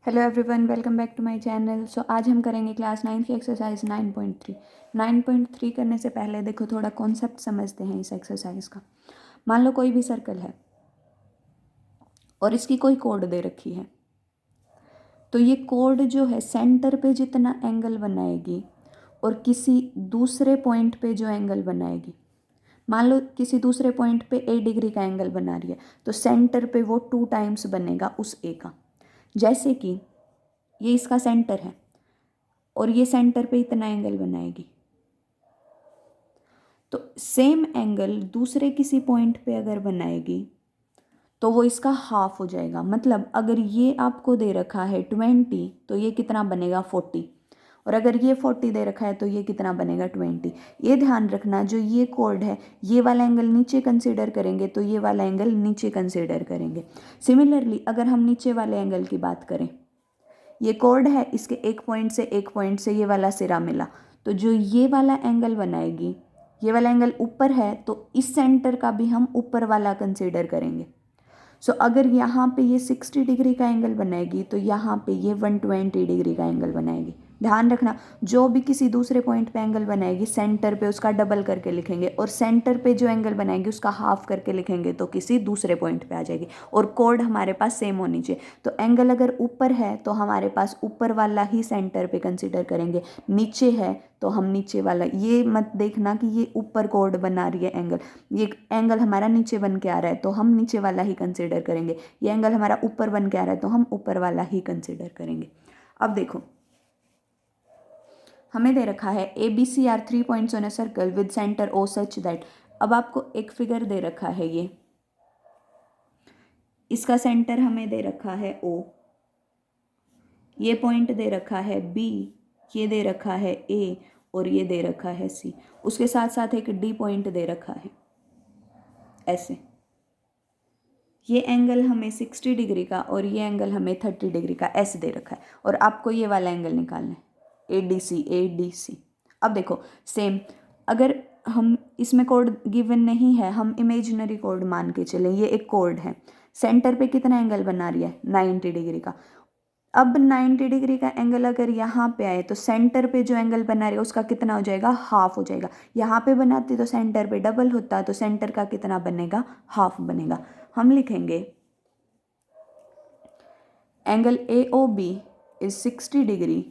Hello everyone, welcome back to my channel. So आज हम करेंगे क्लास 9 की एक्सरसाइज 9.3। 9.3 करने से पहले देखो थोड़ा कॉन्सेप्ट समझते हैं इस एक्सरसाइज का। मान लो कोई भी सर्कल है और इसकी कोई कोड दे रखी है, तो ये कोड जो है सेंटर पे जितना एंगल बनाएगी और किसी दूसरे पॉइंट पे जो एंगल बनाएगी, मान लो किसी दूसरे पॉइंट पे ए डिग्री का एंगल बना रही है, तो सेंटर पे वो 2 टाइम्स बनेगा उस ए का। जैसे कि ये इसका सेंटर है और ये सेंटर पे इतना एंगल बनाएगी, तो सेम एंगल दूसरे किसी पॉइंट पे अगर बनाएगी तो वो इसका हाफ हो जाएगा। मतलब अगर ये आपको दे रखा है 20, तो ये कितना बनेगा 40, और अगर ये 40 दे रखा है तो ये कितना बनेगा 20। ये ध्यान रखना, जो ये कोड है ये वाला एंगल नीचे कंसीडर करेंगे तो ये वाला एंगल नीचे कंसीडर करेंगे। सिमिलरली अगर हम नीचे वाले एंगल की बात करें, ये कोड है, इसके एक पॉइंट से ये वाला सिरा मिला, तो जो ये वाला एंगल बनाएगी, ये वाला एंगल ऊपर है तो इस सेंटर का भी हम ऊपर वाला कंसीडर करेंगे। अगर यहाँ पे ये 60 डिग्री का एंगल बनाएगी तो यहाँ पे ये 120 डिग्री का एंगल बनाएगी। ध्यान रखना, जो भी किसी दूसरे पॉइंट पे एंगल बनाएगी सेंटर पे उसका डबल करके लिखेंगे, और सेंटर पे जो एंगल बनाएगी उसका हाफ करके लिखेंगे तो किसी दूसरे पॉइंट पे आ जाएगी, और कोड हमारे पास सेम होनी चाहिए। तो एंगल अगर ऊपर है तो हमारे पास ऊपर वाला ही सेंटर पे कंसिडर करेंगे, नीचे है तो हम नीचे वाला। ये मत देखना कि ये ऊपर कोड बना रही है एंगल, ये एंगल हमारा नीचे बन के आ रहा है तो हम नीचे वाला ही कंसिडर करेंगे, ये एंगल हमारा ऊपर बन के आ रहा है तो हम ऊपर वाला ही कंसिडर करेंगे। अब देखो, हमें दे रखा है A B C are 3 points on a circle with centre O such that. अब आपको एक फिगर दे रखा है, ये इसका सेंटर हमें दे रखा है ओ, ये पॉइंट दे रखा है बी, ये दे रखा है ए, और ये दे रखा है सी। उसके साथ साथ एक डी पॉइंट दे रखा है ऐसे। ये एंगल हमें 60 डिग्री का और ये एंगल हमें 30 डिग्री का ऐसे दे रखा है, और आपको ये वाला एंगल निकालना है ए डी सी। अब देखो सेम, अगर हम इसमें कोड गिवन नहीं है, हम इमेजिनरी कोड मान के चले, ये एक कोड है, सेंटर पे कितना एंगल बना रही है 90 डिग्री का। अब 90 डिग्री का एंगल अगर यहाँ पे आए तो सेंटर पे जो एंगल बना रही है उसका कितना हो जाएगा, हाफ हो जाएगा। यहाँ पे बनाती तो सेंटर पे डबल होता, तो सेंटर का कितना बनेगा, हाफ बनेगा। हम लिखेंगे angle A O B is 60 degree,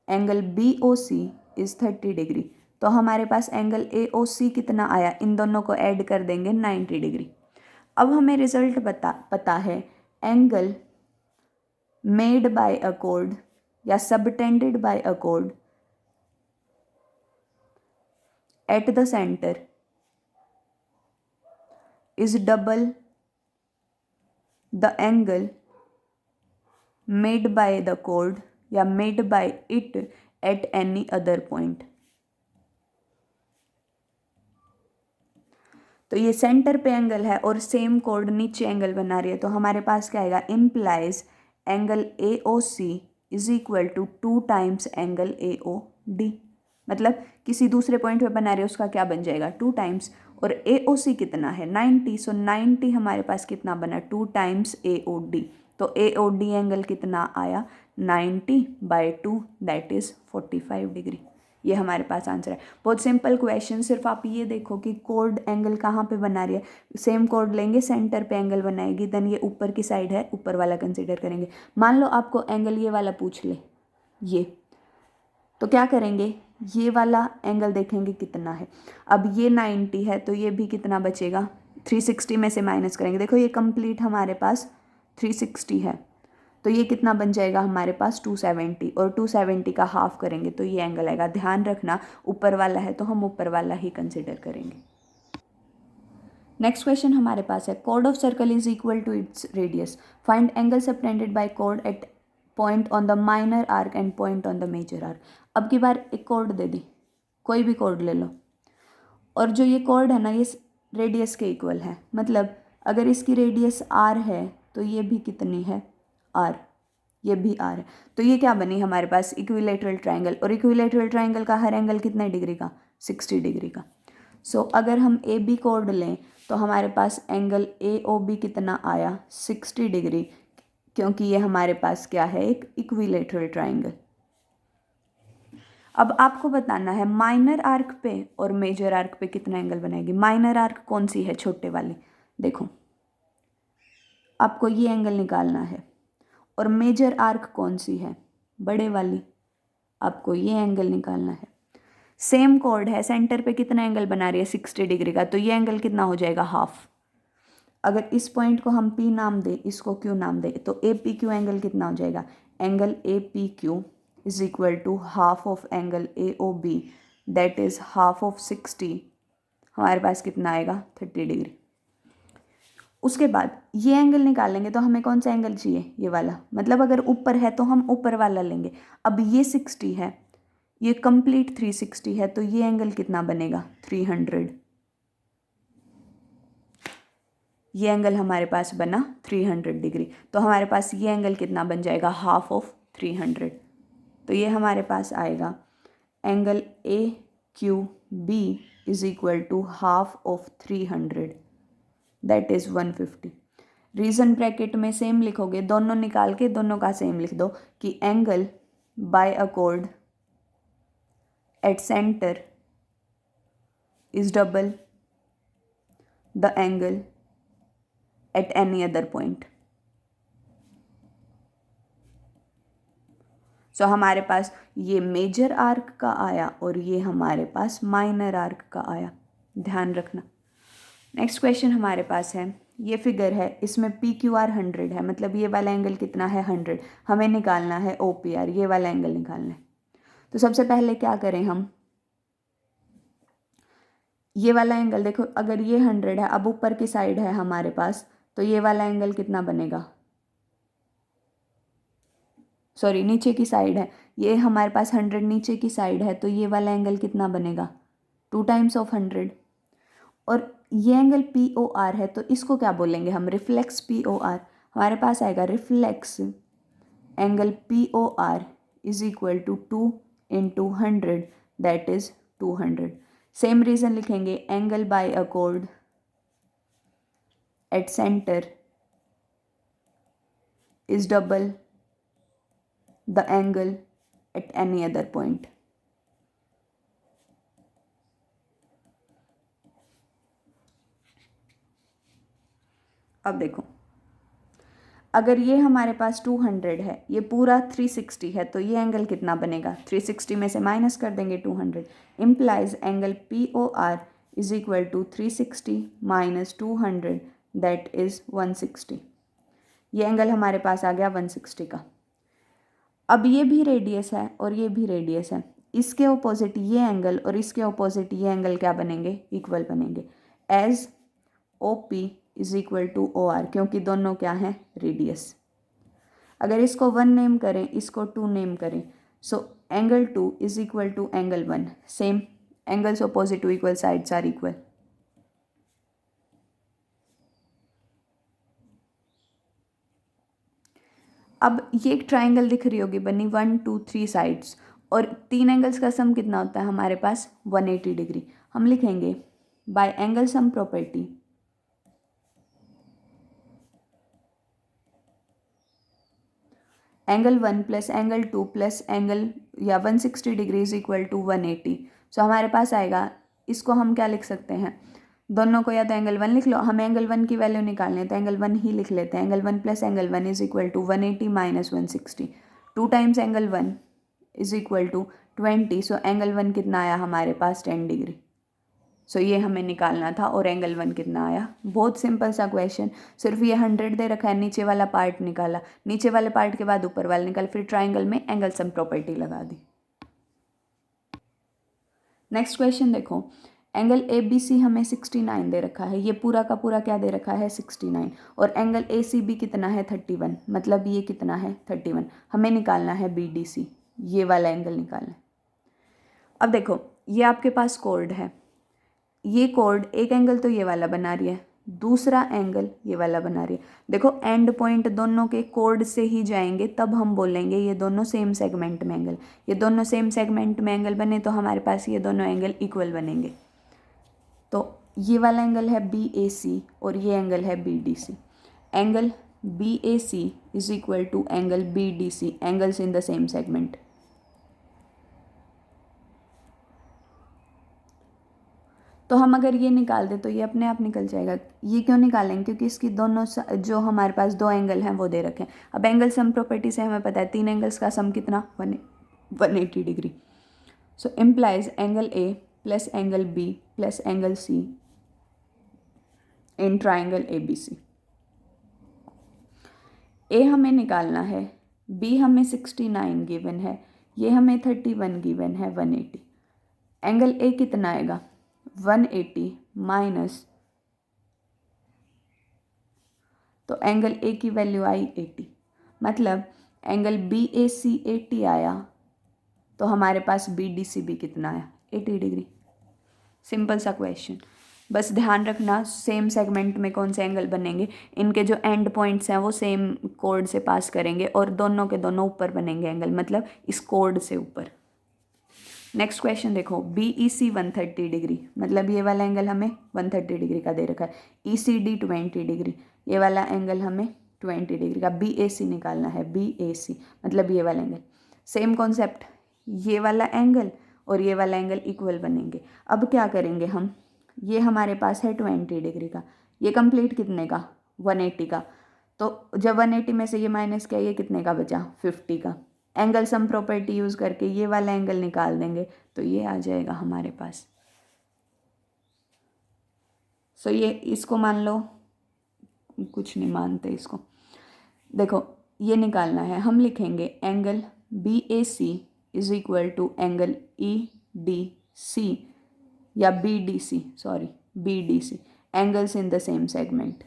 angle B O C is 30 degree. तो हमारे पास एंगल ए ओ सी कितना आया, इन दोनों को ऐड कर देंगे 90 डिग्री। अब हमें रिजल्ट पता है, एंगल मेड बाय अ कोड या सबटेंडेड बाय अ कोड at the centre is double the angle made by the chord या made by it at any other point। तो ये सेंटर पे एंगल है और सेम कोड नीचे एंगल बना रही है, तो हमारे पास क्या आएगा, implies angle A O C is equal to 2 times angle A O D. मतलब किसी दूसरे पॉइंट पे बना रही है उसका क्या बन जाएगा 2 टाइम्स, और ए ओ सी कितना है 90, सो 90 हमारे पास कितना बना 2 टाइम्स ए ओ डी। तो ए ओ डी एंगल कितना आया 90/2, दैट इज़ 45 डिग्री। ये हमारे पास आंसर है। बहुत सिंपल क्वेश्चन, सिर्फ आप ये देखो कि कोड एंगल कहाँ पे बना रही है, सेम कोड लेंगे, सेंटर पे एंगल बनाएगी, देन ये ऊपर की साइड है, ऊपर वाला कंसिडर करेंगे। मान लो आपको एंगल ये वाला पूछ ले, ये, तो क्या करेंगे, ये वाला एंगल देखेंगे कितना है। अब ये 90 है तो ये भी कितना बचेगा, 360 में से माइनस करेंगे। देखो ये कंप्लीट हमारे पास 360 है, तो ये कितना बन जाएगा हमारे पास 270, और 270 का हाफ करेंगे तो ये एंगल आएगा। ध्यान रखना ऊपर वाला है तो हम ऊपर वाला ही कंसिडर करेंगे। नेक्स्ट क्वेश्चन हमारे पास है, code of circle is equal to its radius, find angle subtended bye code eight point on the minor arc and point on the major arc. अब की बार एक कोड दे दी, कोई भी कोड ले लो, और जो ये कोड है ना ये रेडियस के इक्वल है। मतलब अगर इसकी रेडियस आर है तो ये भी कितनी है आर, ये भी आर है, तो ये क्या बनी हमारे पास इक्विलेटरल ट्रायंगल। और इक्विलेटरल ट्रायंगल का हर एंगल कितने डिग्री का, 60 डिग्री का। अगर हम ए बी कोड लें तो हमारे पास एंगल ए ओ बी कितना आया 60 डिग्री, क्योंकि ये हमारे पास क्या है, एक इक्विलेटरल ट्राइंगल। अब आपको बताना है माइनर आर्क पे और मेजर आर्क पे कितना एंगल बनाएगी। माइनर आर्क कौन सी है, छोटे वाली, देखो आपको ये एंगल निकालना है। और मेजर आर्क कौन सी है, बड़े वाली, आपको ये एंगल निकालना है। सेम कॉर्ड है, सेंटर पे कितना एंगल बना रही है, 60 डिग्री का, तो ये एंगल कितना हो जाएगा, हाफ। अगर इस पॉइंट को हम P नाम दें, इसको Q नाम दें, तो APQ एंगल कितना हो जाएगा, angle APQ is equal to half of angle AOB, that is half of 60, हमारे पास कितना आएगा, 30 डिग्री। उसके बाद ये एंगल निकालेंगे तो हमें कौन सा एंगल चाहिए, ये वाला, मतलब अगर ऊपर है तो हम ऊपर वाला लेंगे। अब ये 60 है, ये कंप्लीट 360 है, तो ये एंगल कितना बनेगा, 300। ये एंगल हमारे पास बना 300 डिग्री, तो हमारे पास ये एंगल कितना बन जाएगा, हाफ ऑफ 300। तो ये हमारे पास आएगा angle AQB is equal to half of 300, that is 150। Reason bracket में सेम लिखोगे, दोनों निकाल के दोनों का सेम लिख दो कि angle by a chord at center is double the angle at any other point। सो हमारे पास ये मेजर आर्क का आया और ये हमारे पास माइनर आर्क का आया, ध्यान रखना। नेक्स्ट क्वेश्चन हमारे पास है, ये फिगर है, इसमें PQR 100 है, मतलब ये वाला एंगल कितना है, 100। हमें निकालना है OPR, ये वाला एंगल निकालना है। तो सबसे पहले क्या करें हम, ये वाला एंगल देखो, अगर ये 100 है, अब ऊपर की साइड है हमारे पास, तो ये वाला एंगल कितना बनेगा, सॉरी नीचे की साइड है, ये हमारे पास 100 नीचे की साइड है, तो ये वाला एंगल कितना बनेगा, 2 टाइम्स ऑफ 100। और ये एंगल POR है, तो इसको क्या बोलेंगे हम, रिफ्लेक्स POR। हमारे पास आएगा reflex angle POR is equal to 2 into 100, that is 200। Same reason लिखेंगे, angle by a chord at centre is double the angle at any other point। अब देखो, अगर ये हमारे पास 200 है, ये पूरा 360 है, तो ये एंगल कितना बनेगा, 360 में से माइनस कर देंगे 200, implies angle POR is equal to 360 minus 200, that is 160। ये एंगल हमारे पास आ गया 160 का। अब ये भी रेडियस है और ये भी रेडियस है, इसके ऑपोजिट ये एंगल और इसके ऑपोजिट ये एंगल क्या बनेंगे, इक्वल बनेंगे, as OP is equal to OR, क्योंकि दोनों क्या हैं, रेडियस। अगर इसको 1 नेम करें, इसको 2 नेम करें, so angle 2 is equal to angle 1, same angles opposite to equal sides are equal. अब ये एक ट्राइंगल दिख रही होगी बनी, 1 2 3 साइड्स, और 3 एंगल्स का सम कितना होता है हमारे पास, 180 डिग्री। हम लिखेंगे bye angle sum property angle 1 plus angle 2 plus angle या 160 डिग्री इज इक्वल टू 180। सो हमारे पास आएगा, इसको हम क्या लिख सकते हैं, दोनों को या तो एंगल 1 लिख लो, हमें एंगल 1 की वैल्यू निकालनी है तो एंगल 1 ही लिख लेते हैं। Angle 1 plus angle 1 is equal to 180 minus 160, 2 times angle 1 is equal to 20। So angle 1 कितना आया हमारे पास, 10 डिग्री। सो ये हमें निकालना था, और एंगल 1 कितना आया। बहुत सिंपल सा क्वेश्चन, सिर्फ ये 100 दे रखा है, नीचे वाला पार्ट निकाला, नीचे वाले पार्ट के बाद ऊपर वाला निकाल, फिर ट्राइंगल में एंगल सम प्रॉपर्टी लगा दी। नेक्स्ट क्वेश्चन देखो, एंगल ABC हमें 69 दे रखा है, ये पूरा का पूरा क्या दे रखा है, 69, और एंगल ACB कितना है, 31, मतलब ये कितना है, 31। हमें निकालना है BDC, ये वाला एंगल निकालना है। अब देखो, ये आपके पास कॉर्ड है, ये कॉर्ड एक एंगल तो ये वाला बना रही है, दूसरा एंगल ये वाला बना रही है। देखो एंड पॉइंट दोनों के कॉर्ड से ही जाएंगे, तब हम बोलेंगे ये दोनों सेम सेगमेंट में एंगल। ये दोनों सेम सेगमेंट में एंगल बने तो हमारे पास ये दोनों एंगल इक्वल बनेंगे। तो ये वाला एंगल है BAC और ये एंगल है BDC। Angle BAC is equal to angle BDC, angles in the same segment. तो हम अगर ये निकाल दें तो ये अपने आप निकल जाएगा। ये क्यों निकालेंगे? क्योंकि इसकी दोनों जो हमारे पास दो एंगल हैं वो दे रखे हैं। अब एंगल सम प्रॉपर्टी से हमें पता है 3 एंगल्स का सम कितना 180 degree. So implies angle A plus angle B plus angle C in triangle ABC। ए हमें निकालना है, बी हमें 69 गिवन है, ये हमें 31 गिवन है 180। एंगल ए कितना आएगा 180 माइनस, तो एंगल ए की वैल्यू आई 80, मतलब एंगल BAC 80 आया, तो हमारे पास BDC भी कितना आया 80 डिग्री। सिंपल सा क्वेश्चन। बस ध्यान रखना सेम सेगमेंट में कौन से एंगल बनेंगे, इनके जो एंड पॉइंट्स हैं वो सेम कोड से पास करेंगे और दोनों के दोनों ऊपर बनेंगे एंगल, मतलब इस कोड से ऊपर। नेक्स्ट क्वेश्चन देखो, BEC 130 डिग्री, मतलब ये वाला एंगल हमें 130 डिग्री का दे रखा है। ECD 20 डिग्री, ये वाला एंगल हमें 20 डिग्री का। BAC निकालना है, BAC मतलब ये वाला एंगल। सेम कॉन्सेप्ट, ये वाला एंगल और ये वाला एंगल इक्वल बनेंगे। अब क्या करेंगे हम, ये हमारे पास है 20 डिग्री का, ये कंप्लीट कितने का 180 का, तो जब 180 में से ये माइनस किया ये कितने का बचा 50 का। एंगल सम प्रॉपर्टी यूज़ करके ये वाला एंगल निकाल देंगे तो ये आ जाएगा हमारे पास। सो ये इसको मान लो, कुछ नहीं मानते इसको। देखो ये निकालना है, हम लिखेंगे angle BAC is equal to angle EDC या BDC, angles in the same segment.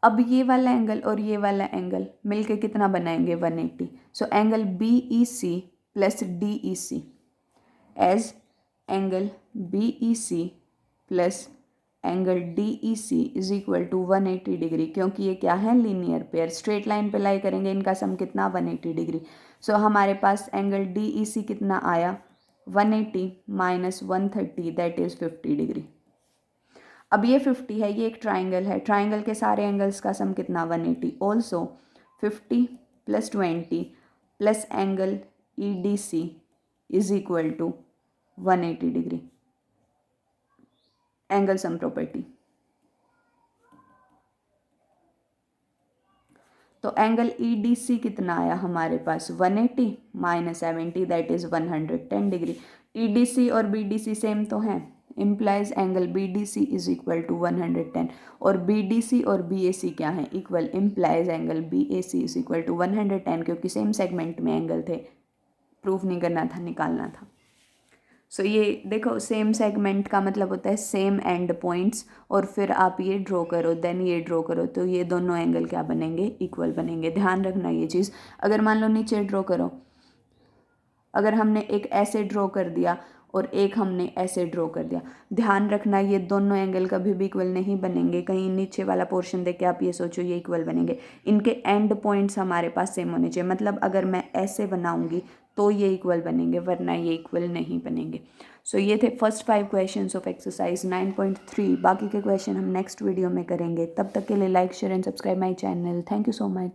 अब ये वाला एंगल और ये वाला एंगल मिलके कितना बनाएंगे 180। So angle BEC plus DEC as angle BEC plus angle DEC is equal to 180 degree, क्योंकि ये क्या है लीनियर पेयर, स्ट्रेट लाइन पे लाई करेंगे, इनका सम कितना 180 डिग्री। सो हमारे पास एंगल DEC कितना आया 180 माइनस 130 दैट इज़ 50 डिग्री। अब ये 50 है, ये एक ट्राइंगल है, ट्राइंगल के सारे एंगल्स का सम कितना 180। Also 50 plus 20 plus angle EDC is equal to 180 degree, angle sum property. तो एंगल EDC कितना आया हमारे पास 180 minus 70 that is 110 degree. EDC और BDC सेम तो हैं, implies angle BDC is equal to 110, और BDC और BAC क्या है इक्वल, implies angle BAC is equal to 110, क्योंकि सेम सेगमेंट में एंगल थे, प्रूफ नहीं करना था, निकालना था। सो ये देखो सेम सेगमेंट का मतलब होता है सेम एंड पॉइंट्स, और फिर आप ये ड्रॉ करो देन ये ड्रॉ करो, तो ये दोनों एंगल क्या बनेंगे इक्वल बनेंगे। ध्यान रखना ये चीज़। अगर मान लो नीचे ड्रॉ करो, अगर हमने एक ऐसे ड्रॉ कर दिया और एक हमने ऐसे ड्रॉ कर दिया, ध्यान रखना ये दोनों एंगल कभी भी इक्वल नहीं बनेंगे। कहीं नीचे वाला पोर्शन देख के आप ये सोचो ये इक्वल बनेंगे, इनके एंड पॉइंट्स हमारे पास सेम होने चाहिए। मतलब अगर मैं ऐसे बनाऊंगी तो ये इक्वल बनेंगे, वरना ये इक्वल नहीं बनेंगे। सो ये थे फर्स्ट 5 क्वेश्चंस ऑफ एक्सरसाइज 9.3। बाकी के क्वेश्चन हम नेक्स्ट वीडियो में करेंगे। तब तक के लिए like share and subscribe my channel. Thank you so much.